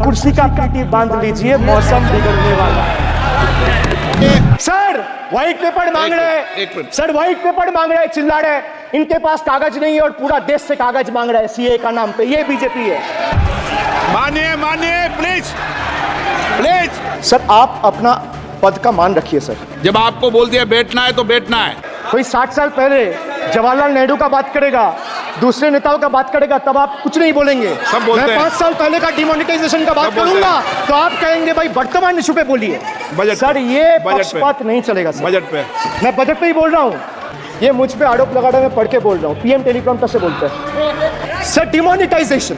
कुर्सी का पीटी बांध लीजिए, मौसम बिगड़ने वाला है। सर व्हाइट पेपर मांग रहे हैं, सर व्हाइट पेपर मांग रहे हैं, चिल्ला रहे हैं, इनके पास कागज नहीं है और पूरा देश से कागज मांग रहा है सीए का नाम पे। ये बीजेपी है। मानिए मानिए प्लीज प्लीज। सर आप अपना पद का मान रखिए सर। जब आपको बोल दिया बैठना है तो बैठना है। कोई 60 साल पहले जवाहरलाल नेहरू का बात करेगा, दूसरे नेताओं का बात करेगा, तब आप कुछ नहीं बोलेंगे। सब बोलते मैं हैं। 5 साल पहले का डिमोनेटाइजेशन का बात करूंगा तो आप कहेंगे भाई वर्तमान इशू पे बोलिए। बजट सर पे। ये बजट पे। पक्षपात नहीं चलेगा सर। बजट पे मैं बजट पे ही बोल रहा हूँ। ये मुझ पे आरोप लगा रहा है, मैं पढ़ के बोल रहा हूँ। पीएम टेलीप्रॉम्प्टर से बोलते हैं। सर डिमोनेटाइजेशन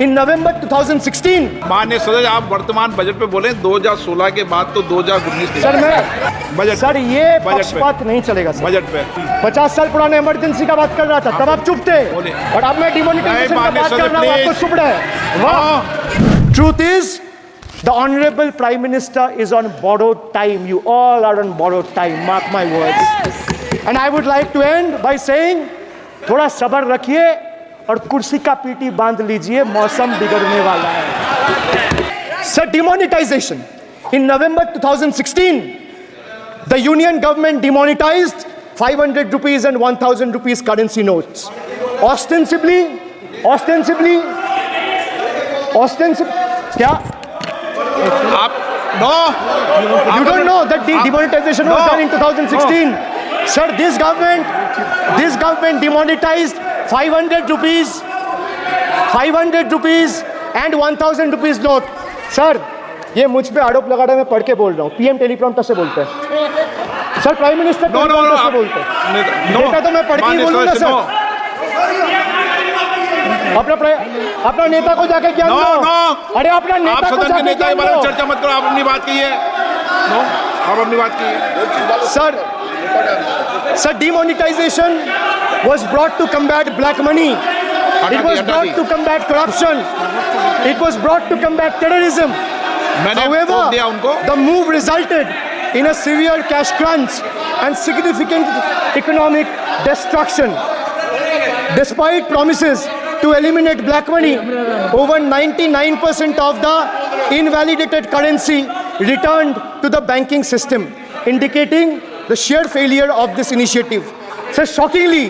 इन नवंबर 2016। माननीय सदस्य आप वर्तमान बजट पे बोले 2016 के बाद तो 2019 सर मैं बजट सर ये बजट पे। पक्षपात नहीं चलेगा सर। बजट पे 50 साल पुराने इमरजेंसी का बात कर रहा था, तब आप चुप थे, बोले। और अब मैं डिमोनेटाइजेशन का माननीय बात कर सदस्य, रहा हूँ, आपको please। चुप रहे। वाह। Truth is the honourable prime minister is on borrowed time. You all are on borrowed time, mark my words. And I would like to end by saying थोड़ा सब्र रखिए और कुर्सी का पीटी बांध लीजिए, मौसम बिगड़ने वाला है। Sir demonetisation in November 2016 the union government demonetized 500 rupees and 1000 rupees currency notes. Ostensibly क्या आप no you don't know that the demonetization was done in 2016? Sir, this government demonetized 500 rupees and 1000 rupees note. Sir, ये मुझ पे आरोप लगा रहा है, मैं पढ़ के बोल रहा हूँ। पीएम टेलीप्रॉम्प्टर से बोलते हैं। सर प्राइम मिनिस्टर टेलीप्रॉम्प्टर से बोलते हैं। बेटा तो मैं पढ़ के ही बोलूंगा सर। अपना नेता को जाके ज्ञान दो। अरे अपना आप नेता को सदन के जाके नेता के ज्ञान बारे में दो। चर्चा मत करो। आप अपनी बात कीजिए। आप अपनी बात कीजिए। Sir, demonetization was brought to combat black money. It was brought to combat corruption. It was brought to combat terrorism. मैंने However, वोट दिया उनको। the move resulted in a severe cash crunch and significant economic destruction. Despite promises to eliminate black money, over 99% of the invalidated currency returned to the banking system, indicating the sheer failure of this initiative. So shockingly,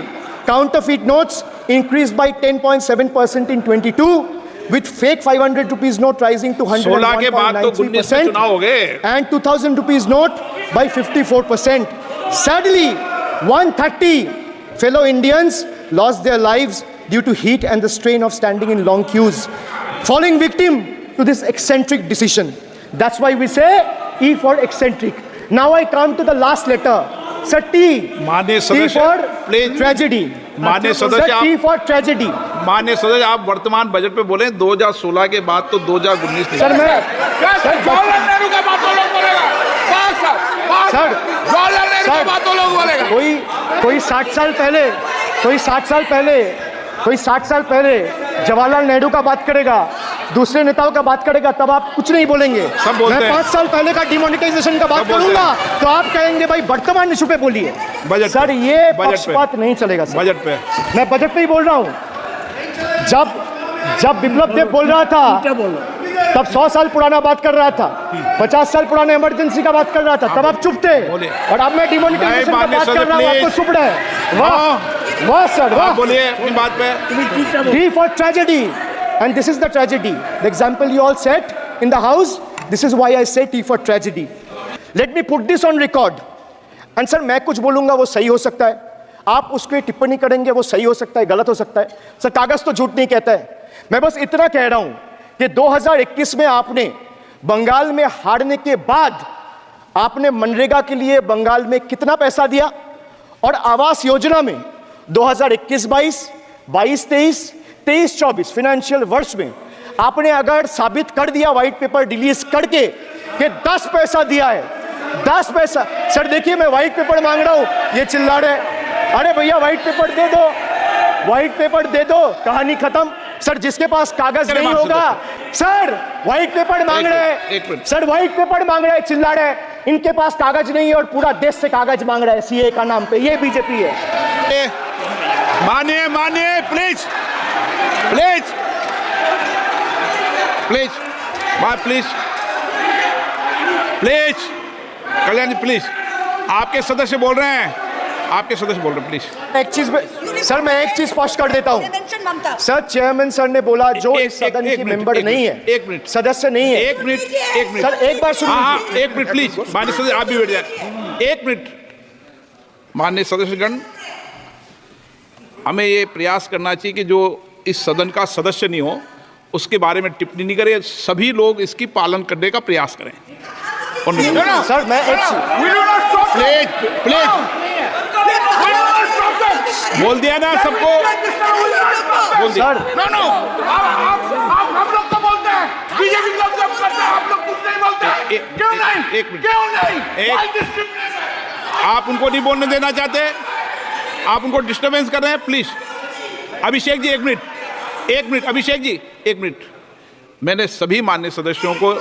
counterfeit notes increased by 10.7% in 22, with fake 500 rupees note rising to 16 के बाद तो 19 में चुनाव हो गए and 2000 rupees note by 54%. Sadly, 130 fellow Indians lost their lives due to heat and the strain of standing in long queues, falling victim to this eccentric decision. That's why we say E for eccentric. Now I come to the last letter. Sir, T. माननीय T सदस्य for please. tragedy. माननीय Sir, सदस्य T आप for tragedy. माननीय सदस्य आप वर्तमान budget पे बोले 2016 के बाद तो 2019 सर मैं जवाहरलाल नेहरू का बात तो लोग बोलेगा। सर जवाहरलाल नेहरू का बात तो लोग बोलेगा। कोई 60 साल पहले जवाहरलाल नेहरू का बात करेगा, दूसरे नेताओं का बात करेगा, तब आप कुछ नहीं बोलेंगे। सब बोलते मैं हैं। 5 साल पहले का डिमोनेटाइजेशन का बात सब बोलते करूंगा तो आप कहेंगे भाई वर्तमान इशू पे बोलिए। बजट सर पे। ये बजट पे। पक्षपात नहीं चलेगा सर। बजट पे मैं बजट पे ही बोल रहा हूँ। जब बिप्लब देव बोल रहा था तब 100 साल पुराना बात कर रहा था, 50 साल पुराने इमरजेंसी का बात कर रहा था, तब आप चुप थे, बोले। और अब मैं डिमोनेटाइजेशन का बात कर रहा हूँ, आपको चुप रहे। वाह सर वाह। आप बोलिए अपनी बात पे। D for tragedy, and this is the tragedy. The example you all set in the house. This is why I say T for tragedy. Let me put this on record. And sir, मैं कुछ बोलूंगा वो सही हो सकता है, आप उसके टिप्पणी करेंगे वो सही हो सकता है, गलत हो सकता है। सर कागज तो झूठ नहीं कहता है। मैं बस इतना कह रहा हूं कि 2021 में आपने बंगाल में हारने के बाद आपने मनरेगा के लिए बंगाल में कितना पैसा दिया, और आवास योजना में 2021-22, 22-23, 23-24 फाइनेंशियल वर्ष में आपने अगर साबित कर दिया व्हाइट पेपर रिलीज करके कि 10 पैसा दिया है, 10 पैसा। सर देखिए मैं व्हाइट पेपर मांग रहा हूं, ये चिल्ला रहे, अरे भैया व्हाइट पेपर दे दो, व्हाइट पेपर दे दो, कहानी खत्म। सर जिसके पास कागज नहीं होगा, सर व्हाइट पेपर मांग रहे हैं, सर व्हाइट पेपर मांग रहे हैं, चिल्ला रहे हैं, इनके पास कागज नहीं है और पूरा देश से कागज मांग रहा है सीए का नाम पे। ये बीजेपी है। मानिए प्लीज प्लीज प्लीज। बात please please, Kalyan ji please, आपके सदस्य बोल रहे हैं, आपके सदस्य बोल रहे हैं, प्लीज। एक चीज सर, मैं एक चीज स्पष्ट कर देता हूँ सर। चेयरमैन सर ने बोला जो इस सदन की मेंबर नहीं है, एक मिनट, सदस्य नहीं है। एक मिनट सर, एक बार सुनिए। हाँ, एक मिनट प्लीज, माननीय सदस्य आप भी बैठ जाए, एक मिनट। माननीय सदस्यगण, हमें ये प्रयास करना चाहिए कि जो इस सदन का सदस्य नहीं हो उसके बारे में टिप्पणी नहीं करें, सभी लोग इसकी पालन करने का प्रयास करें। सर मैं एक प्लीज प्लीज बोल दिया ना सबको, बोल दिया। सर हम लोग तो बोलते हैं, बीजेपी लोग जब करते हैं, आप लोग कुछ नहीं बोलते। क्यों नहीं? एक मिनट, क्यों नहीं? आप उनको नहीं बोलने देना चाहते, आप उनको डिस्टर्बेंस कर रहे हैं, प्लीज। अभिषेक जी एक मिनट, अभिषेक जी एक मिनट। मैंने सभी माननीय सदस्यों को,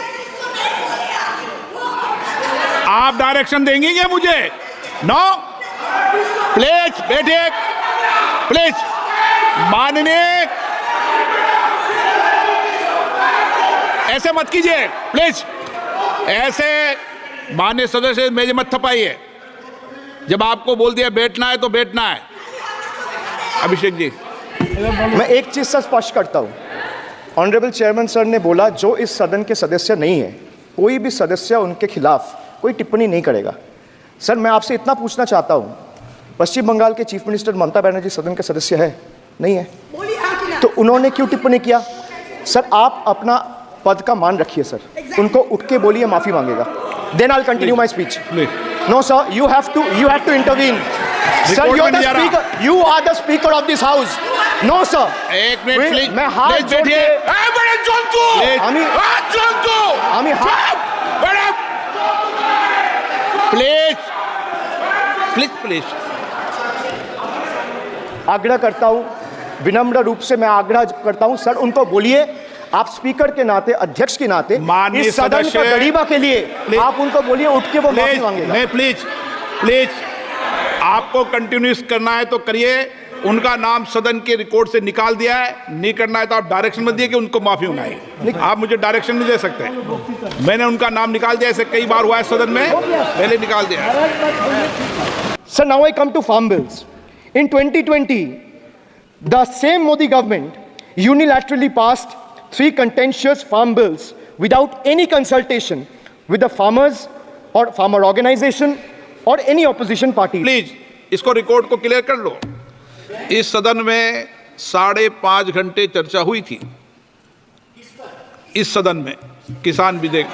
आप डायरेक्शन देंगे क्या मुझे? नो, प्लीज बैठिए, प्लीज। माननीय, ऐसे मत कीजिए प्लीज, ऐसे माननीय सदस्य मेज मत थपाइए। जब आपको बोल दिया बैठना है तो बैठना है। अभिषेक जी, मैं एक चीज से स्पष्ट करता हूँ। ऑनरेबल चेयरमैन सर ने बोला जो इस सदन के सदस्य नहीं है, कोई भी सदस्य उनके खिलाफ कोई टिप्पणी नहीं करेगा। सर मैं आपसे इतना पूछना चाहता हूँ, पश्चिम बंगाल के चीफ मिनिस्टर ममता बनर्जी सदन के सदस्य है? नहीं है, तो उन्होंने क्यों टिप्पणी किया? सर आप अपना पद का मान रखिए सर, उनको उठ के बोलिए माफी मांगेगा। Then I will continue my speech. No sir, you have to intervene. Sir you are the speaker of this house. No sir. एक मिनट प्लीज, मैं हाथ जोड़ के बड़े जंतु, हाथ जंतु, আমি बड़े प्लीज प्लीज प्लीज आग्रह करता हूं, विनम्र रूप से मैं आग्रह करता हूं सर, उनको बोलिए आप स्पीकर के नाते, अध्यक्ष के नाते, माननीय इस सदन सदस्य, का गरीबा के लिए आप उनको बोलिए उठ के वो माफी मांगेगा। नहीं प्लीज प्लीज, आपको कंटिन्यूस करना है तो करिए। उनका नाम सदन के रिकॉर्ड से निकाल दिया है, नहीं करना है तो आप डायरेक्शन मत दिए कि उनको माफी मंगाई। आप मुझे डायरेक्शन नहीं दे सकते, मैंने उनका नाम निकाल दिया, ऐसे कई बार हुआ है सदन में, पहले निकाल दिया। Sir, now I come to farm bills. In 2020, the same Modi government unilaterally passed 3 contentious farm bills without any consultation with the farmers or farmer organization or any opposition party. Please इसको record को clear कर लो। इस सदन में 5.5 घंटे चर्चा हुई थी, इस सदन में किसान विधेयक।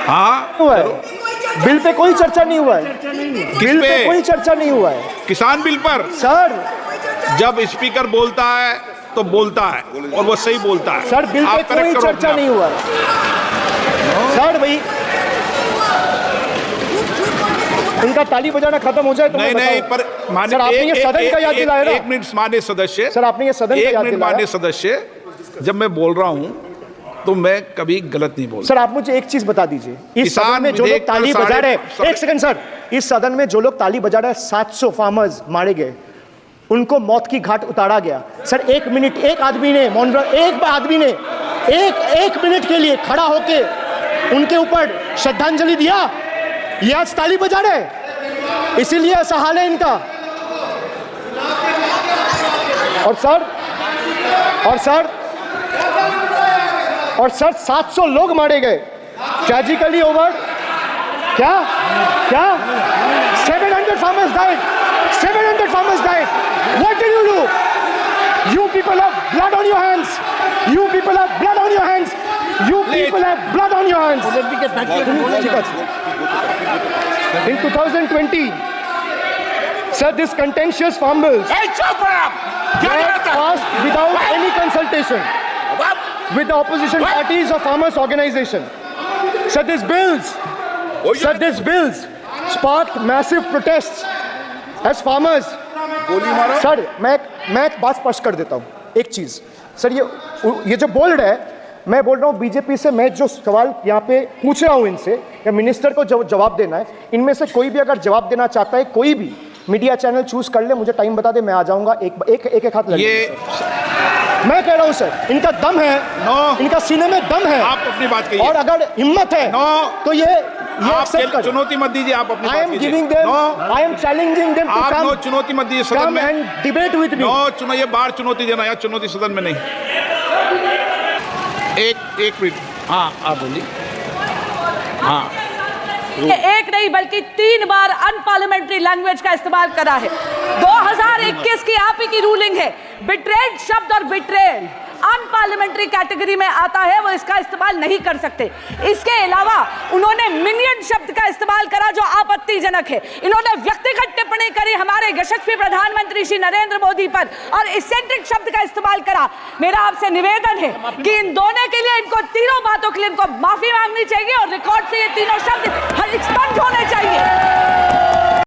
हाँ, हुआ है बिल पे कोई चर्चा नहीं हुआ है, बिल पे कोई चर्चा नहीं हुआ है किसान बिल पर। सर। जब स्पीकर बोलता है तो बोलता है और वो सही बोलता है। सर बिल पे कोई चर्चा नहीं हुआ है सर। भाई इनका ताली बजाना खत्म हो जाए तो नहीं, पर सर आपने ये सदन का याद दिलाया ना। एक मिनट माननीय सदस्य, सर आपने ये सदन का याद दिलाया। माननीय सदस्य, जब मैं बोल रहा हूं तो मैं कभी गलत नहीं बोलता। सर आप मुझे एक चीज बता दीजिए, इस सदन में जो लोग ताली बजा रहे हैं, एक सेकंड सर, इस सदन में जो लोग ताली बजा रहे हैं, 700 फार्मर्स मारे गए, उनको मौत की घाट उतारा गया। सर एक मिनट, एक आदमी ने एक मिनट के लिए खड़ा होके उनके ऊपर श्रद्धांजलि दिया, ये आज ताली बजा रहे, इसीलिए ऐसा हाल है इनका। और सर 700 लोग मारे गए, ट्रेजिकली ओवर। क्या 700 farmers died. 700 farmers died. What did you do? You people have blood on your hands. You people have blood on your hands. You people have blood on your hands. In 2020, sir, this contentious farm bills were passed without any consultation with the opposition parties or farmers organization. Sir, these bills sparked massive protests as farmers. Sir मैं एक बात स्पष्ट कर देता हूँ, एक चीज़ sir, ये जो बोल रहे हैं, मैं बोल रहा हूँ बीजेपी से, मैं जो सवाल यहाँ पे पूछ रहा हूँ इनसे, या मिनिस्टर को जवाब देना है, इनमें से कोई भी अगर जवाब देना चाहता है, कोई भी मीडिया चैनल चूज कर ले, मुझे टाइम बता दे, मैं आ जाऊंगा। एक हाथ लगे। मैं कह रहा हूं सर, इनका दम है, इनका सीने में दम है। अपनी बात कहिए। और अगर हिम्मत है तो ये आप accept करो। चुनौती मत दीजिए, आप अपनी I बात am कीजिए। giving them, no, I am challenging them to आप नो come, चुनौती मत दीजिए सदन come में। and debate with me. No चुनो, ये बाहर चुनौती देना, या चुनौती सदन में नहीं। एक मिनट, हाँ आप बोलिए। हाँ, एक नहीं बल्कि 3 बार अनपार्लियामेंट्री लैंग्वेज का इस्तेमाल करा है। 2021 की आप ही की रूलिंग है। बिट्रेड शब्द और बिट्रेल अनपार्लियामेंट्री कैटेगरी में आता है, वो इसका इस्तेमाल नहीं कर सकते। इसके अलावा उन्होंने मिनियन शब्द का इस्तेमाल करा जो आपत्तिजनक है। इन्होंने व्यक्तिगत टिप्पणी करी हमारे यशस्वी प्रधानमंत्री श्री नरेंद्र मोदी पर और इसेंट्रिक शब्द का इस्तेमाल करा। मेरा आपसे निवेदन है कि इन दोनों के लिए, इनको तीनों बातों के लिए इनको माफी मांगनी चाहिए और रिकॉर्ड से ये तीनों शब्द एक्सपंज होने चाहिए।